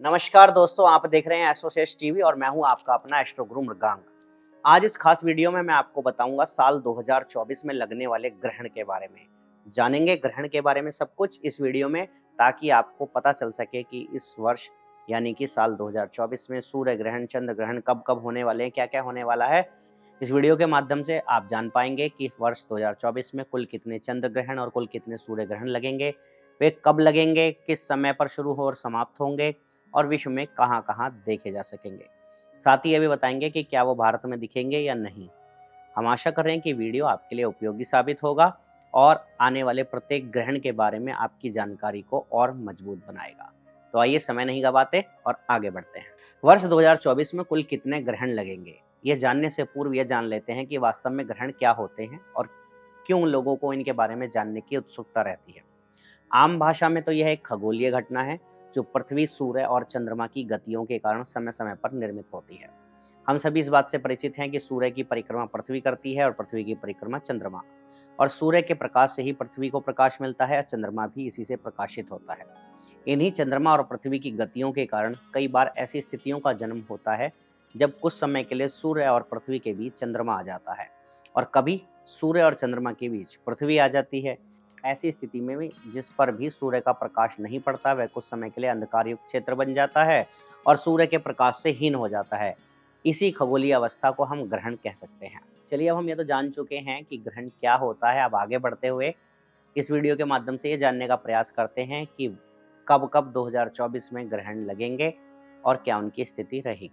नमस्कार दोस्तों, आप देख रहे हैं एस्ट्रोसेस टीवी और मैं हूं आपका अपना एस्ट्रो गुरु मृगांक। आज इस खास वीडियो में मैं आपको बताऊंगा साल 2024 में लगने वाले ग्रहण के बारे में। जानेंगे ग्रहण के बारे में सब कुछ इस वीडियो में, ताकि आपको पता चल सके कि इस वर्ष यानी कि साल 2024 में सूर्य ग्रहण, चंद्र ग्रहण कब-कब होने वाले हैं, क्या-क्या होने वाला है। इस वीडियो के माध्यम से आप जान पाएंगे कि वर्ष 2024 में कुल कितने चंद्र ग्रहण और कुल कितने सूर्य ग्रहण लगेंगे, वे कब लगेंगे, किस समय पर शुरू हो और समाप्त होंगे और विश्व में कहाँ-कहाँ देखे जा सकेंगे। साथ ही ये भी बताएँगे कि क्या वो भारत में दिखेंगे या नहीं। हम आशा कर रहे हैं कि वीडियो आपके लिए उपयोगी साबित होगा और आने वाले प्रत्येक ग्रहण के बारे में आपकी जानकारी को और मजबूत बनाएगा। तो आइए समय नहीं गवाते और आगे बढ़ते हैं। वर्ष 2024 में कुल कितने ग्रहण लगेंगे? ये जानने से पूर्व ये जान लेते हैं कि वास्तव में ग्रहण क्या होते हैं और क्यों लोगों को इनके बारे में जानने की उत्सुकता रहती है। आम भाषा में तो यह एक खगोलीय घटना है जो पृथ्वी, सूर्य और चंद्रमा की गतियों के कारण समय-समय पर निर्मित होती है। हम सभी इस बात से परिचित हैं कि सूर्य की परिक्रमा पृथ्वी करती है और पृथ्वी की परिक्रमा चंद्रमा, और सूर्य के प्रकाश से ही पृथ्वी को प्रकाश मिलता है और चंद्रमा भी इसी से प्रकाशित होता है। इन्हीं चंद्रमा और पृथ्वी की गतियों के कारण कई बार ऐसी स्थितियों का जन्म होता है जब कुछ समय के लिए सूर्य और पृथ्वी के बीच चंद्रमा आ जाता है और कभी सूर्य और चंद्रमा के बीच पृथ्वी आ जाती है। ऐसी स्थिति में भी जिस पर भी सूर्य का प्रकाश नहीं पड़ता वह कुछ समय के लिए अंधकार युक्त क्षेत्र बन जाता है और सूर्य के प्रकाश से हीन हो जाता है। इसी खगोलीय अवस्था को हम ग्रहण कह सकते हैं। चलिए, अब हम ये तो जान चुके हैं कि ग्रहण क्या होता है। अब आगे बढ़ते हुए इस वीडियो के माध्यम से ये जानने का प्रयास करते हैं कि कब-कब 2024 में ग्रहण लगेंगे और क्या उनकी स्थिति रहेगी।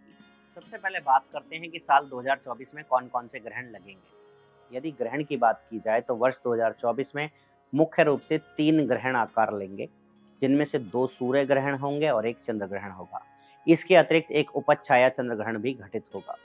सबसे पहले बात करते हैं कि साल 2024 में कौन-कौन से ग्रहण लगेंगे। यदि ग्रहण की बात की जाए तो वर्ष 2024 में मुख्य रूप से 3 ग्रहण आकार लेंगे, जिनमें से 2 सूर्य ग्रहण होंगे और 1 चंद्र ग्रहण होगा। इसके अतिरिक्त एक उपछाया चंद्र ग्रहण भी घटित होगा।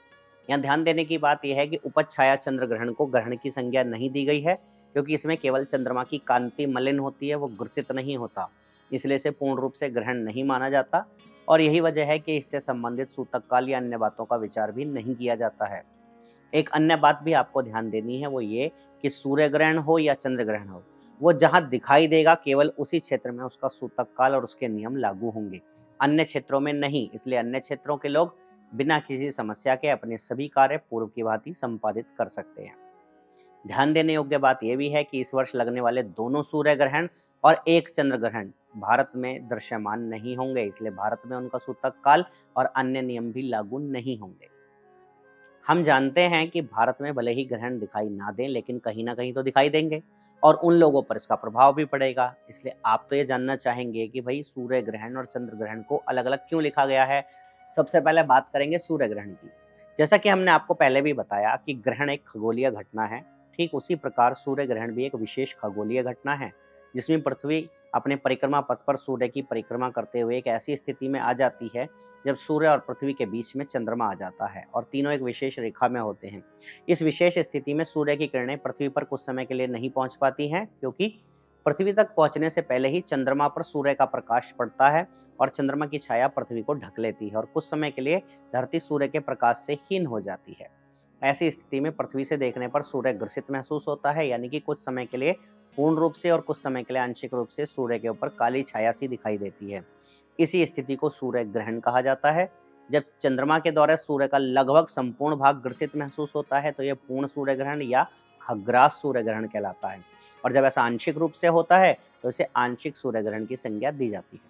यहाँ ध्यान देने की बात यह है कि उपछाया चंद्र ग्रहण को ग्रहण की संज्ञा नहीं दी गई है, क्योंकि इसमें केवल चंद्रमा की कांति मलिन होती है, वो ग्रसित नहीं होता। इसलिए इसे पूर्ण रूप से ग्रहण नहीं माना जाता और यही वजह है कि इससे संबंधित सूतक काल या अन्य बातों का विचार भी नहीं किया जाता है। एक अन्य बात भी आपको ध्यान देनी है, वो ये कि सूर्य ग्रहण हो या चंद्र ग्रहण हो, वो जहाँ दिखाई देगा केवल उसी क्षेत्र में उसका सूतक काल और उसके नियम लागू होंगे, अन्य क्षेत्रों में नहीं। इसलिए अन्य क्षेत्रों के लोग बिना किसी समस्या के अपने सभी कार्य पूर्व की भांति संपादित कर सकते हैं। ध्यान देने योग्य बात यह भी है कि इस वर्ष लगने वाले दोनों सूर्य ग्रहण और एक चंद्र ग्रहण भारत में दृश्यमान नहीं होंगे, इसलिए भारत में उनका सूतक काल और अन्य नियम भी लागू नहीं होंगे। हम जानते हैं कि भारत में भले ही ग्रहण दिखाई ना दें, लेकिन कहीं ना कहीं तो दिखाई देंगे और उन लोगों पर इसका प्रभाव भी पड़ेगा। इसलिए आप तो ये जानना चाहेंगे कि भाई सूर्य ग्रहण और चंद्र ग्रहण को अलग अलग क्यों लिखा गया है। सबसे पहले बात करेंगे सूर्य ग्रहण की। जैसा कि हमने आपको पहले भी बताया कि ग्रहण एक खगोलीय घटना है, ठीक उसी प्रकार सूर्य ग्रहण भी एक विशेष खगोलीय घटना है, जिसमें पृथ्वी अपने परिक्रमा पथ पर सूर्य की परिक्रमा करते हुए एक ऐसी स्थिति में आ जाती है जब सूर्य और पृथ्वी के बीच में चंद्रमा आ जाता है और तीनों एक विशेष रेखा में होते हैं। इस विशेष स्थिति में सूर्य की किरणें पृथ्वी पर कुछ समय के लिए नहीं पहुंच पाती हैं, क्योंकि पृथ्वी तक पहुंचने से पहले ही चंद्रमा पर सूर्य का प्रकाश पड़ता है और चंद्रमा की छाया पृथ्वी को ढक लेती है और कुछ समय के लिए धरती सूर्य के प्रकाश से हीन हो जाती है। ऐसी स्थिति में पृथ्वी से देखने पर सूर्य ग्रसित महसूस होता है, यानी कि कुछ समय के लिए पूर्ण रूप से और कुछ समय के लिए आंशिक रूप से सूर्य के ऊपर काली छाया सी दिखाई देती है। इसी स्थिति को सूर्य ग्रहण कहा जाता है। जब चंद्रमा के द्वारा सूर्य का लगभग संपूर्ण भाग ग्रसित महसूस होता है तो यह पूर्ण सूर्य ग्रहण या खग्रास सूर्य ग्रहण कहलाता है, और जब ऐसा आंशिक रूप से होता है तो इसे आंशिक सूर्य ग्रहण की संज्ञा दी जाती है।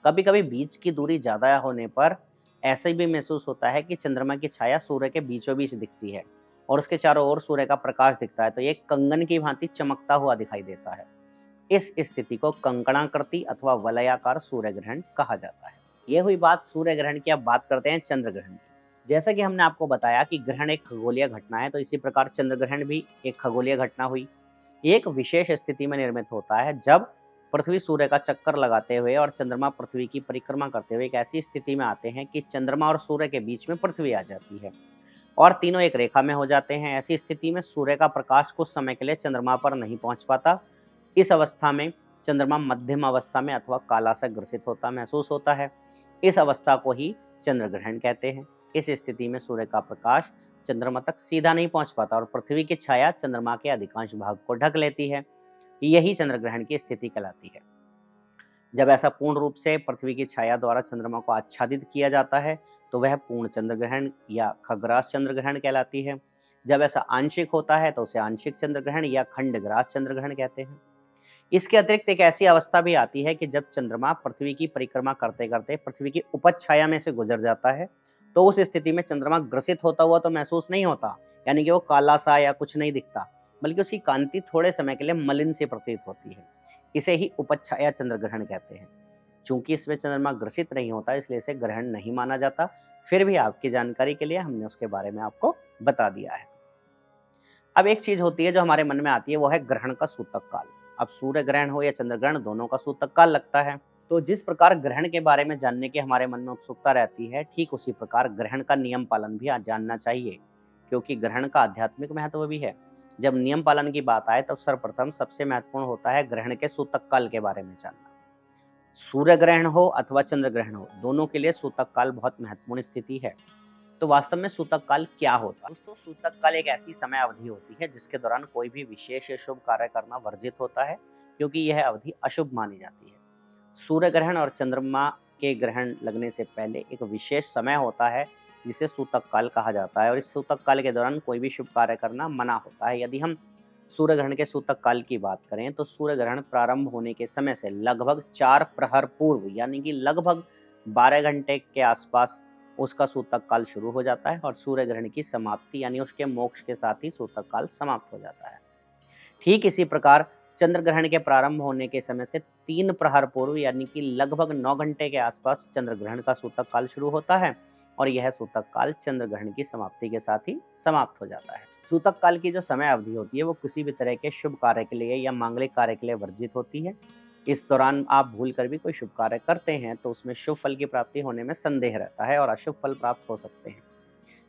कभी कभी बीच की दूरी ज्यादा होने पर ऐसा भी महसूस होता है कि चंद्रमा की छाया सूर्य के बीचों बीच दिखती है और उसके चारों ओर सूर्य का प्रकाश दिखता है, तो ये कंगन की भांति चमकता हुआ दिखाई देता है। इस स्थिति को कंकणाकृति अथवा वलयाकार सूर्य ग्रहण कहा जाता है। ये हुई बात सूर्य ग्रहण की। अब बात करते हैं चंद्र ग्रहण की। जैसा कि हमने आपको बताया कि ग्रहण एक खगोलीय घटना है, तो इसी प्रकार चंद्र ग्रहण भी एक खगोलीय घटना हुई। ये एक विशेष स्थिति में निर्मित होता है जब पृथ्वी सूर्य का चक्कर लगाते हुए और चंद्रमा पृथ्वी की परिक्रमा करते हुए एक ऐसी स्थिति में आते हैं कि चंद्रमा और सूर्य के बीच में पृथ्वी आ जाती है और तीनों एक रेखा में हो जाते हैं। ऐसी स्थिति में सूर्य का प्रकाश कुछ समय के लिए चंद्रमा पर नहीं पहुंच पाता। इस अवस्था में चंद्रमा मध्यम अवस्था में अथवा काला सा ग्रसित होता महसूस होता है। इस अवस्था को ही चंद्र ग्रहण कहते हैं। इस स्थिति में सूर्य का प्रकाश चंद्रमा तक सीधा नहीं पहुंच पाता और पृथ्वी की छाया चंद्रमा के अधिकांश भाग को ढक लेती है। यही चंद्र ग्रहण की स्थिति कहलाती है। जब ऐसा पूर्ण रूप से पृथ्वी की छाया द्वारा चंद्रमा को आच्छादित किया जाता है तो वह पूर्ण चंद्र ग्रहण या खग्रास चंद्र ग्रहण कहलाती है। जब ऐसा आंशिक होता है तो उसे आंशिक चंद्र ग्रहण या खंडग्रास चंद्र ग्रहण कहते हैं। इसके अतिरिक्त एक ऐसी अवस्था भी आती है कि जब चंद्रमा पृथ्वी की परिक्रमा करते करते पृथ्वी की उपज छाया में से गुजर जाता है, तो उस स्थिति में चंद्रमा ग्रसित होता हुआ तो महसूस नहीं होता, यानी कि वो काला सा या कुछ नहीं दिखता, बल्कि उसकी कांति थोड़े समय के लिए मलिन सी प्रतीत होती है। इसे ही उपज छाया चंद्र ग्रहण कहते हैं। चूंकि इसमें चंद्रमा ग्रसित नहीं होता, इसलिए इसे ग्रहण नहीं माना जाता। फिर भी आपकी जानकारी के लिए हमने उसके बारे में आपको बता दिया है। अब एक चीज होती है जो हमारे मन में आती है, वो है ग्रहण का सूतक काल। अब सूर्य ग्रहण हो या चंद्र ग्रहण, दोनों का सूतक काल लगता है। तो जिस प्रकार ग्रहण के बारे में जानने की हमारे मन में उत्सुकता रहती है, ठीक उसी प्रकार ग्रहण का नियम पालन भी जानना चाहिए, क्योंकि ग्रहण का आध्यात्मिक महत्व भी है। जब नियम पालन की बात आए तब सर्वप्रथम सबसे महत्वपूर्ण होता है ग्रहण के सूतक काल के बारे में जानना। सूर्य ग्रहण हो अथवा चंद्र ग्रहण हो, दोनों के लिए सूतक काल बहुत महत्वपूर्ण स्थिति है। तो वास्तव में सूतक काल क्या होता है? दोस्तों, सूतक काल एक ऐसी समय अवधि होती है जिसके दौरान कोई भी विशेष या शुभ कार्य करना वर्जित होता है, क्योंकि यह अवधि अशुभ मानी जाती है। सूर्य ग्रहण और चंद्रमा के ग्रहण लगने से पहले एक विशेष समय होता है जिसे सूतक काल कहा जाता है, और इस सूतक काल के दौरान कोई भी शुभ कार्य करना मना होता है। यदि हम सूर्य ग्रहण के सूतक काल की बात करें तो सूर्य ग्रहण प्रारंभ होने के समय से लगभग 4 प्रहर पूर्व, यानी कि लगभग 12 घंटे के आसपास उसका सूतक काल शुरू हो जाता है, और सूर्य ग्रहण की समाप्ति यानी उसके मोक्ष के साथ ही सूतक काल समाप्त हो जाता है। ठीक इसी प्रकार चंद्र ग्रहण के प्रारंभ होने के समय से 3 प्रहर पूर्व, यानी कि लगभग 9 घंटे के आसपास चंद्र ग्रहण का सूतक काल शुरू होता है, और यह सूतक काल चंद्र ग्रहण की समाप्ति के साथ ही समाप्त हो जाता है। सूतक काल की जो समय अवधि होती है वो किसी भी तरह के शुभ कार्य के लिए या मांगलिक कार्य के लिए वर्जित होती है। इस दौरान आप भूल कर भी कोई शुभ कार्य करते हैं तो उसमें शुभ फल की प्राप्ति होने में संदेह रहता है और अशुभ फल प्राप्त हो सकते हैं।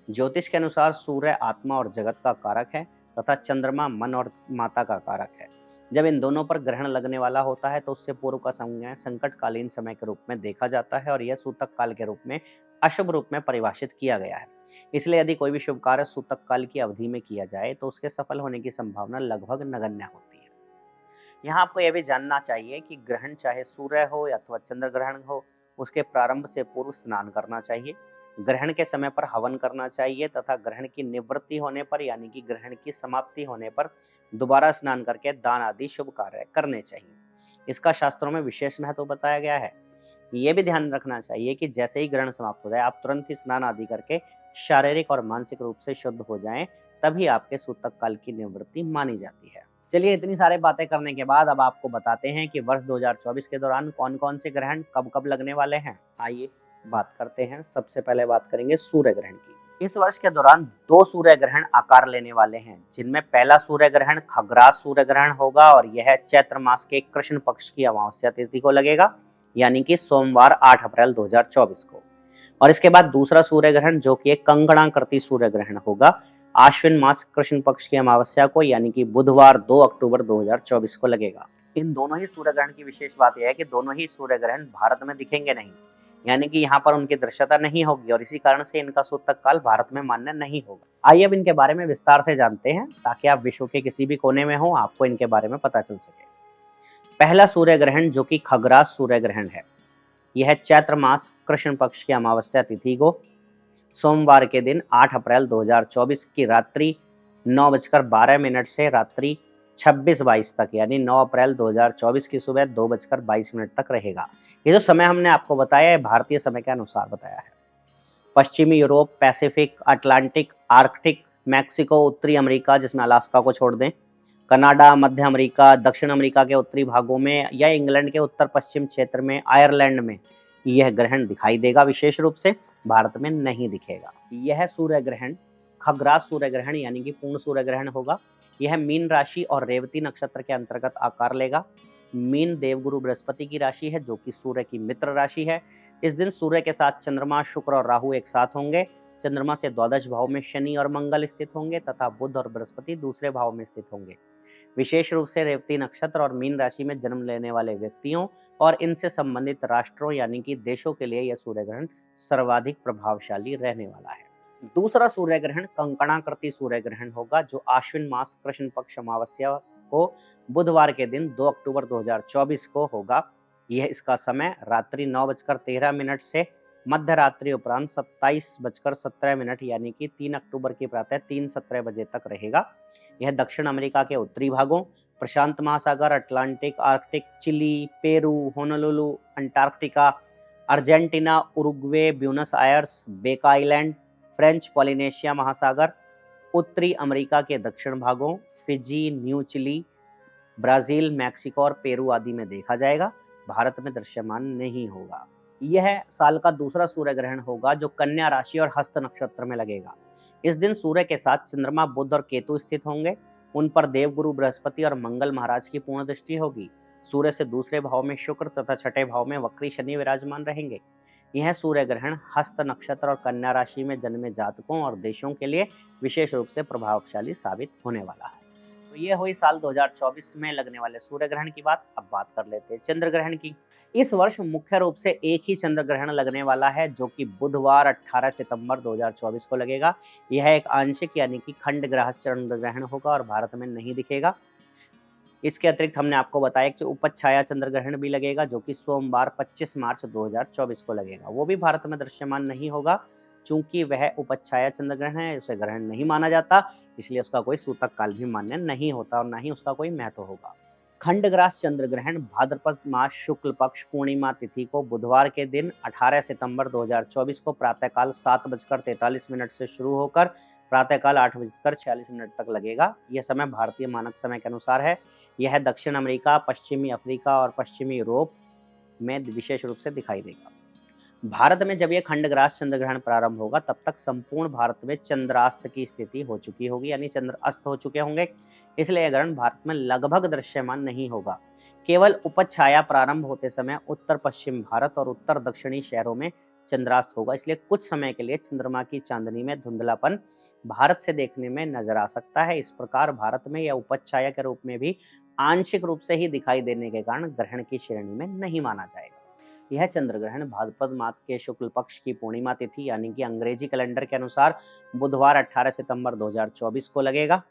ज्योतिष के अनुसार सूर्य आत्मा और जगत का कारक है तथा चंद्रमा मन और माता का कारक है। जब इन दोनों पर ग्रहण लगने वाला होता है तो उससे पूर्व का समय संकटकालीन समय के रूप में देखा जाता है, और यह सूतक काल के रूप में अशुभ रूप में परिभाषित किया गया है। इसलिए यदि कोई भी शुभ कार्य सूतक काल की अवधि में किया जाए तो उसके सफल होने की संभावना लगभग नगण्य होती है। यहाँ आपको यह भी जानना चाहिए कि ग्रहण चाहे सूर्य हो अथवा चंद्र ग्रहण हो, उसके प्रारंभ से पूर्व स्नान करना चाहिए, ग्रहण के समय पर हवन करना चाहिए तथा ग्रहण की निवृत्ति होने पर यानी कि ग्रहण की समाप्ति होने पर दोबारा स्नान करके दान आदि शुभ कार्य करने चाहिए। इसका शास्त्रों में विशेष महत्व बताया गया है। ये भी ध्यान रखना चाहिए कि जैसे ही ग्रहण समाप्त हो जाए आप तुरंत ही स्नान आदि करके शारीरिक और मानसिक रूप से शुद्ध हो जाएं, तभी आपके सूतक काल की निवृत्ति मानी जाती है। चलिए, इतनी सारी बातें करने के बाद अब आपको बताते हैं कि वर्ष 2024 के दौरान कौन कौन से ग्रहण कब कब लगने वाले हैं। आइए बात करते हैं। सबसे पहले बात करेंगे सूर्य ग्रहण की। इस वर्ष के दौरान 2 सूर्य ग्रहण आकार लेने वाले हैं, जिनमें पहला सूर्य ग्रहण खग्रास सूर्य ग्रहण होगा और यह चैत्र मास के कृष्ण पक्ष की अमावस्या तिथि को लगेगा, यानी कि सोमवार 8 अप्रैल 2024 को। और इसके बाद दूसरा सूर्य ग्रहण जो कि एक कंकणाकृति सूर्य ग्रहण होगा, आश्विन मास कृष्ण पक्ष की अमावस्या को, यानी कि बुधवार 2 अक्टूबर 2024 को लगेगा। इन दोनों ही सूर्य ग्रहण की विशेष बात यह है कि दोनों ही सूर्य ग्रहण भारत में दिखेंगे नहीं, यानी कि यहाँ पर उनकी दृश्यता नहीं होगी, और इसी कारण से इनका सूतक काल भारत में मान्य नहीं होगा। आइए अब इनके बारे में विस्तार से जानते हैं, ताकि आप विश्व के किसी भी कोने में हो आपको इनके बारे में पता चल सके। पहला सूर्य ग्रहण जो कि खग्रास सूर्य ग्रहण है, यह चैत्र मास कृष्ण पक्ष की अमावस्या तिथि को सोमवार के दिन 8 अप्रैल 2024 की रात्रि 9:12 से रात्रि 26:22 तक, यानी 9 अप्रैल 2024 की सुबह 2:22 तक रहेगा। ये जो समय हमने आपको बताया है भारतीय समय के अनुसार बताया है। पश्चिमी Europe, Pacific, Atlantic, Arctic, Mexico, उत्तरी अमेरिका जिसमें अलास्का को छोड़ दें, कनाडा, मध्य अमेरिका, दक्षिण अमेरिका के उत्तरी भागों में या इंग्लैंड के उत्तर पश्चिम क्षेत्र में, आयरलैंड में यह ग्रहण दिखाई देगा। विशेष रूप से भारत में नहीं दिखेगा। यह सूर्य ग्रहण खग्रास सूर्य ग्रहण यानी कि पूर्ण सूर्य ग्रहण होगा। यह मीन राशि और रेवती नक्षत्र के अंतर्गत आकार लेगा। मीन देवगुरु बृहस्पति की राशि है जो कि सूर्य की मित्र राशि है। इस दिन सूर्य के साथ चंद्रमा, शुक्र और राहु एक साथ होंगे। चंद्रमा से द्वादश भाव में शनि और मंगल स्थित होंगे तथा बुध और बृहस्पति दूसरे भाव में स्थित होंगे। विशेष रूप से रेवती नक्षत्र और मीन राशि में जन्म लेने वाले व्यक्तियों और इनसे संबंधित राष्ट्रों यानी कि देशों के लिए यह सूर्य ग्रहण सर्वाधिक प्रभावशाली रहने वाला है। दूसरा सूर्य ग्रहण कंकणाकृति सूर्य ग्रहण होगा, जो आश्विन मास कृष्ण पक्ष अमावस्या को बुधवार के दिन 2 अक्टूबर 2024 को होगा। यह इसका समय रात्रि 9:13 से मध्य रात्रि उपरांत 27:17 यानी कि 3 अक्टूबर की प्रातः 3:17 बजे तक रहेगा। यह दक्षिण अमेरिका के उत्तरी भागों, प्रशांत महासागर, Atlantic, Arctic, Chile, Peru, Honolulu, Antarctica, Argentina, Uruguay, Buenos Aires, Baker Island, French Polynesia महासागर, उत्तरी अमेरिका के दक्षिण भागों, Fiji, New Chile, Brazil, Mexico और पेरू आदि में देखा जाएगा। भारत में दृश्यमान नहीं होगा। यह साल का दूसरा सूर्य ग्रहण होगा जो कन्या राशि और हस्त नक्षत्र में लगेगा। इस दिन सूर्य के साथ चंद्रमा, बुध और केतु स्थित होंगे। उन पर देवगुरु बृहस्पति और मंगल महाराज की पूर्ण दृष्टि होगी। सूर्य से दूसरे भाव में शुक्र तथा छठे भाव में वक्री शनि विराजमान रहेंगे। यह सूर्य ग्रहण हस्त नक्षत्र और कन्या राशि में जन्मे जातकों और देशों के लिए विशेष रूप से प्रभावशाली साबित होने वाला है। तो ये हुई साल 2024 में लगने वाले सूर्य ग्रहण की बात। अब बात कर लेते हैं चंद्र ग्रहण की। इस वर्ष मुख्य रूप से एक ही चंद्र ग्रहण लगने वाला है जो कि बुधवार 18 सितंबर 2024 को लगेगा। यह एक आंशिक यानी कि खंड ग्रास चंद्र ग्रहण होगा और भारत में नहीं दिखेगा। इसके अतिरिक्त हमने आपको बताया कि उपछाया चंद्र ग्रहण भी लगेगा जो कि सोमवार 25 मार्च 2024 को लगेगा। वो भी भारत में दृश्यमान नहीं होगा चूंकि वह उपछाया चंद्र ग्रहण है, उसे ग्रहण नहीं माना जाता, इसलिए उसका कोई सूतक काल भी मान्य नहीं होता और ना ही उसका कोई महत्व होगा। खंडग्रास चंद्र ग्रहण भाद्रपद मास शुक्ल पक्ष पूर्णिमा तिथि को बुधवार के दिन 18 सितंबर 2024 को प्रातःकाल 7:43 से शुरू होकर प्रातःकाल 8:46 तक लगेगा। यह समय भारतीय मानक समय के अनुसार है। यह दक्षिण अमेरिका, पश्चिमी अफ्रीका और पश्चिमी यूरोप में विशेष रूप से दिखाई देगा। भारत में जब यह खंडग्रास चंद्र ग्रहण प्रारंभ होगा तब तक संपूर्ण भारत में चंद्रास्त की स्थिति हो चुकी होगी, यानी चंद्र अस्त हो चुके होंगे। इसलिए यह ग्रहण भारत में लगभग दृश्यमान नहीं होगा। केवल उपछाया प्रारंभ होते समय उत्तर पश्चिम भारत और उत्तर दक्षिणी शहरों में चंद्रास्त होगा। इसलिए कुछ समय के लिए चंद्रमा की चांदनी में धुंधलापन भारत से देखने में नजर आ सकता है। इस प्रकार भारत में यह उपछाया के रूप में भी आंशिक रूप से ही दिखाई देने के कारण ग्रहण की श्रेणी में नहीं माना जाएगा। यह चंद्र ग्रहण भाद्रपद मास के शुक्ल पक्ष की पूर्णिमा तिथि यानी कि अंग्रेजी कैलेंडर के अनुसार बुधवार 18 सितंबर 2024 को लगेगा।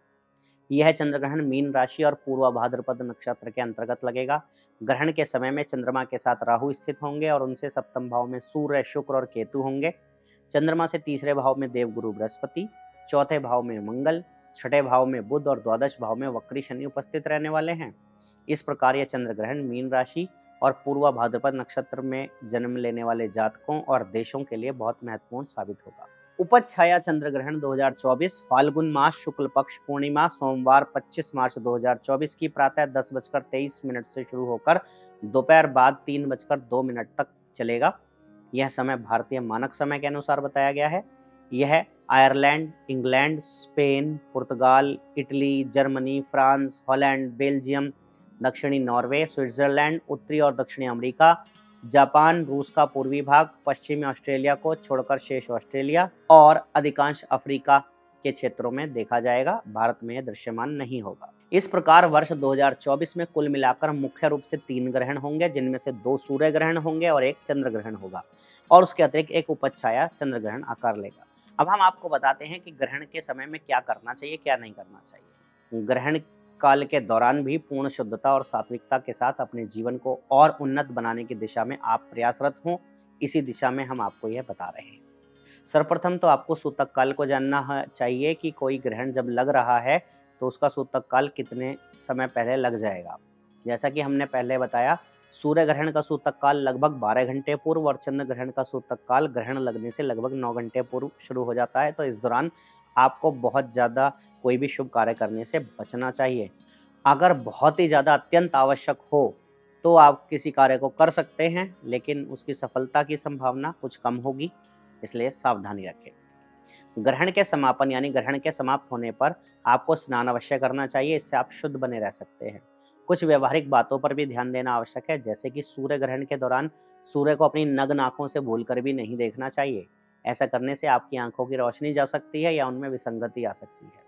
यह चंद्र ग्रहण मीन राशि और पूर्व भाद्रपद नक्षत्र के अंतर्गत लगेगा। ग्रहण के समय में चंद्रमा के साथ राहु स्थित होंगे और उनसे सप्तम भाव में सूर्य, शुक्र और केतु होंगे। चंद्रमा से तीसरे भाव में देवगुरु बृहस्पति, चौथे भाव में मंगल, छठे भाव में बुध और द्वादश भाव में वक्री शनि उपस्थित रहने वाले हैं। इस प्रकार यह चंद्र ग्रहण मीन राशि और पूर्व भाद्रपद नक्षत्र में जन्म लेने वाले जातकों और देशों के लिए बहुत महत्वपूर्ण साबित होगा। उपछाया चंद्र ग्रहण 2024 फाल्गुन मास शुक्ल पक्ष पूर्णिमा सोमवार 25 मार्च 2024 की प्रातः 10:23 से शुरू होकर दोपहर बाद 3:02 तक चलेगा। यह समय भारतीय मानक समय के अनुसार बताया गया है। यह आयरलैंड, इंग्लैंड, स्पेन, पुर्तगाल, Italy, Germany, France, Holland, Belgium, दक्षिणी नॉर्वे, स्विट्जरलैंड, उत्तरी और दक्षिणी अमेरिका, जापान, रूस का पूर्वी भाग, पश्चिमी ऑस्ट्रेलिया को छोड़कर शेष ऑस्ट्रेलिया और अधिकांश अफ्रीका के क्षेत्रों में देखा जाएगा। भारत में यह दृश्यमान नहीं होगा। इस प्रकार वर्ष 2024 में कुल मिलाकर मुख्य रूप से 3 ग्रहण होंगे, जिनमें से 2 सूर्य ग्रहण होंगे और 1 चंद्र ग्रहण होगा और उसके अतिरिक्त एक उपछाया चंद्र ग्रहण आकार लेगा। अब हम आपको बताते हैं कि ग्रहण के समय में क्या करना चाहिए, क्या नहीं करना चाहिए। ग्रहण काल के दौरान भी पूर्ण शुद्धता और सात्विकता के साथ अपने जीवन को और उन्नत बनाने की दिशा में आप प्रयासरत हों, इसी दिशा में हम आपको यह बता रहे हैं। सर्वप्रथम तो आपको सूतक काल को जानना चाहिए कि कोई ग्रहण जब लग रहा है तो उसका सूतक काल कितने समय पहले लग जाएगा। जैसा कि हमने पहले बताया, सूर्य ग्रहण का सूतक काल लगभग 12 घंटे पूर्व और चंद्र ग्रहण का सूतक काल ग्रहण लगने से लगभग 9 घंटे पूर्व शुरू हो जाता है। तो इस दौरान आपको बहुत ज़्यादा कोई भी शुभ कार्य करने से बचना चाहिए। अगर बहुत ही ज़्यादा अत्यंत आवश्यक हो तो आप किसी कार्य को कर सकते हैं, लेकिन उसकी सफलता की संभावना कुछ कम होगी, इसलिए सावधानी रखें। ग्रहण के समापन यानी ग्रहण के समाप्त होने पर आपको स्नान अवश्य करना चाहिए, इससे आप शुद्ध बने रह सकते हैं। कुछ व्यवहारिक बातों पर भी ध्यान देना आवश्यक है, जैसे कि सूर्य ग्रहण के दौरान सूर्य को अपनी नग्न आंखों से भूलकर भी नहीं देखना चाहिए। ऐसा करने से आपकी आंखों की रोशनी जा सकती है या उनमें विसंगति आ सकती है।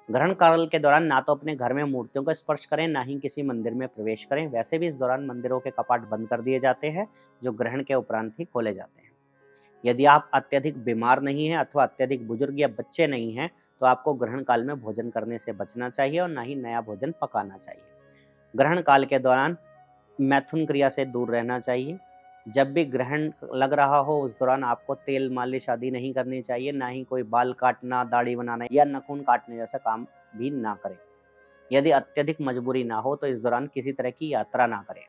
ग्रहण काल के दौरान ना तो अपने घर में मूर्तियों का स्पर्श करें, ना ही किसी मंदिर में प्रवेश करें। वैसे भी इस दौरान मंदिरों के कपाट बंद कर दिए जाते हैं, जो ग्रहण के उपरांत ही खोले जाते हैं। यदि आप अत्यधिक बीमार नहीं हैं अथवा अत्यधिक बुजुर्ग या बच्चे नहीं हैं, तो आपको ग्रहण काल में भोजन करने से बचना चाहिए और ना ही नया भोजन पकाना चाहिए। ग्रहण काल के दौरान मैथुन क्रिया से दूर रहना चाहिए। जब भी ग्रहण लग रहा हो उस दौरान आपको तेल मालिश आदि नहीं करनी चाहिए, ना ही कोई बाल काटना, दाढ़ी बनाना या नाखून काटने जैसा काम भी ना करें। यदि अत्यधिक मजबूरी ना हो तो इस दौरान किसी तरह की यात्रा ना करें।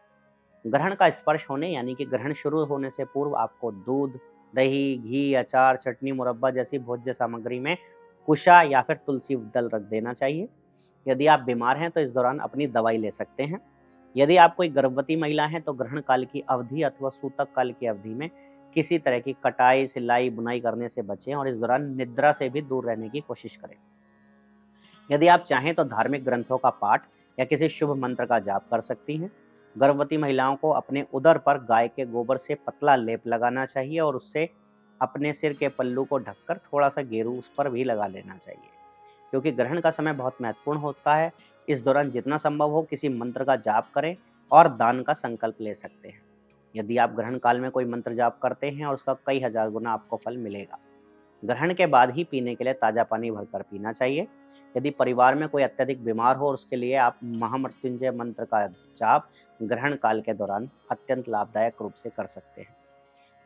ग्रहण का स्पर्श होने यानी कि ग्रहण शुरू होने से पूर्व आपको दूध, दही, घी, अचार, चटनी, मुरब्बा जैसी भोज्य सामग्री में कुशा या फिर तुलसी दल रख देना चाहिए। यदि आप बीमार हैं तो इस दौरान अपनी दवाई ले सकते हैं। यदि आप कोई गर्भवती महिला हैं तो ग्रहण काल की अवधि अथवा सूतक काल की अवधि में किसी तरह की कटाई, सिलाई, बुनाई करने से बचें और इस दौरान निद्रा से भी दूर रहने की कोशिश करें। यदि आप चाहें तो धार्मिक ग्रंथों का पाठ या किसी शुभ मंत्र का जाप कर सकती हैं। गर्भवती महिलाओं को अपने उदर पर गाय के गोबर से पतला लेप लगाना चाहिए और उससे अपने सिर के पल्लू को ढककर थोड़ा सा गेरू उस पर भी लगा लेना चाहिए, क्योंकि ग्रहण का समय बहुत महत्वपूर्ण होता है। इस दौरान जितना संभव हो किसी मंत्र का जाप करें और दान का संकल्प ले सकते हैं। यदि आप ग्रहण काल में कोई मंत्र जाप करते हैं और उसका कई हजार गुना आपको फल मिलेगा। ग्रहण के बाद ही पीने के लिए ताज़ा पानी भरकर पीना चाहिए। यदि परिवार में कोई अत्यधिक बीमार हो और उसके लिए आप महामृत्युंजय मंत्र का जाप ग्रहण काल के दौरान अत्यंत लाभदायक रूप से कर सकते हैं।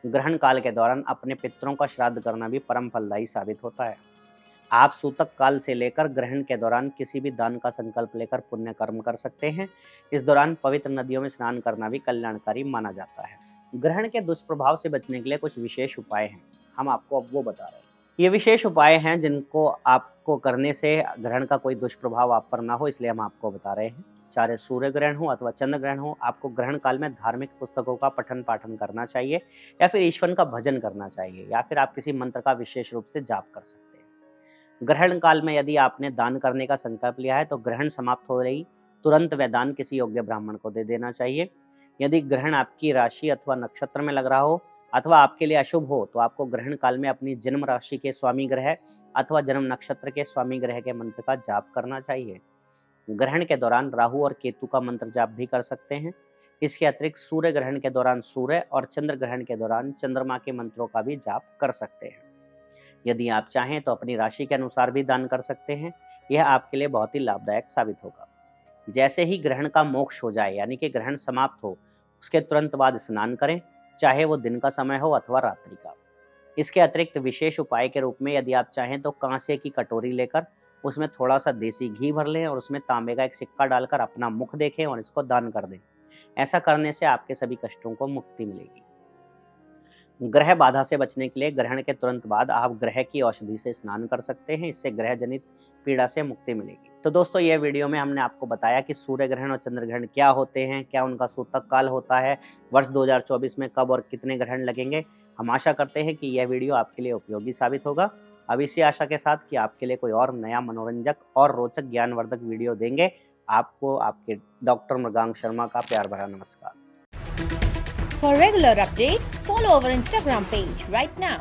ग्रहण काल के दौरान अपने पितरों का श्राद्ध करना भी परम फलदायी साबित होता है। आप सूतक काल से लेकर ग्रहण के दौरान किसी भी दान का संकल्प लेकर पुण्य कर्म कर सकते हैं। इस दौरान पवित्र नदियों में स्नान करना भी कल्याणकारी माना जाता है। ग्रहण के दुष्प्रभाव से बचने के लिए कुछ विशेष उपाय हैं, हम आपको अब वो बता रहे हैं। ये विशेष उपाय हैं जिनको आपको करने से ग्रहण का कोई दुष्प्रभाव आप पर ना हो, इसलिए हम आपको बता रहे हैं। चाहे सूर्य ग्रहण हो अथवा चंद्र ग्रहण हो, आपको ग्रहण काल में धार्मिक पुस्तकों का पठन पाठन करना चाहिए या फिर ईश्वर का भजन करना चाहिए या फिर आप किसी मंत्र का विशेष रूप से जाप कर सकते हैं। ग्रहण काल में यदि आपने दान करने का संकल्प लिया है तो ग्रहण समाप्त हो रही तुरंत वह दान किसी योग्य ब्राह्मण को दे देना चाहिए। यदि ग्रहण आपकी राशि अथवा नक्षत्र में लग रहा हो अथवा आपके लिए अशुभ हो तो आपको ग्रहण काल में अपनी जन्म राशि के स्वामी ग्रह अथवा जन्म नक्षत्र के स्वामी ग्रह के मंत्र का जाप करना चाहिए। ग्रहण के दौरान राहु और केतु का मंत्र जाप भी कर सकते हैं। इसके अतिरिक्त सूर्य ग्रहण के दौरान सूर्य और चंद्र ग्रहण के दौरान चंद्रमा के मंत्रों का भी जाप कर सकते हैं। यदि आप चाहें तो अपनी राशि के अनुसार भी दान कर सकते हैं। यह आपके लिए बहुत ही लाभदायक साबित होगा। जैसे ही ग्रहण का मोक्ष हो जाए यानी कि ग्रहण समाप्त हो उसके तुरंत बाद स्नान करें, चाहे वो दिन का समय हो अथवा रात्रि का। इसके अतिरिक्त विशेष उपाय के रूप में यदि आप चाहें तो कांसे की कटोरी लेकर उसमें थोड़ा सा देसी घी भर लें और उसमें तांबे का एक सिक्का डालकर अपना मुख देखें और इसको दान कर दें। ऐसा करने से आपके सभी कष्टों को मुक्ति मिलेगी। ग्रह बाधा से बचने के लिए ग्रहण के तुरंत बाद आप ग्रह की औषधि से स्नान कर सकते हैं। इससे ग्रह जनित पीड़ा से मुक्ति मिलेगी। तो दोस्तों, ये वीडियो में हमने आपको बताया कि सूर्य ग्रहण और चंद्र ग्रहण क्या होते हैं, क्या उनका सूतक काल होता है, वर्ष 2024 में कब और कितने ग्रहण लगेंगे। हम आशा करते हैं कि यह वीडियो आपके लिए उपयोगी साबित होगा। अब इसी आशा के साथ कि आपके लिए कोई और नया मनोरंजक और रोचक ज्ञानवर्धक वीडियो देंगे। आपको आपके डॉक्टर मृगांक शर्मा का प्यार भरा नमस्कार। For regular updates, follow our Instagram page right now.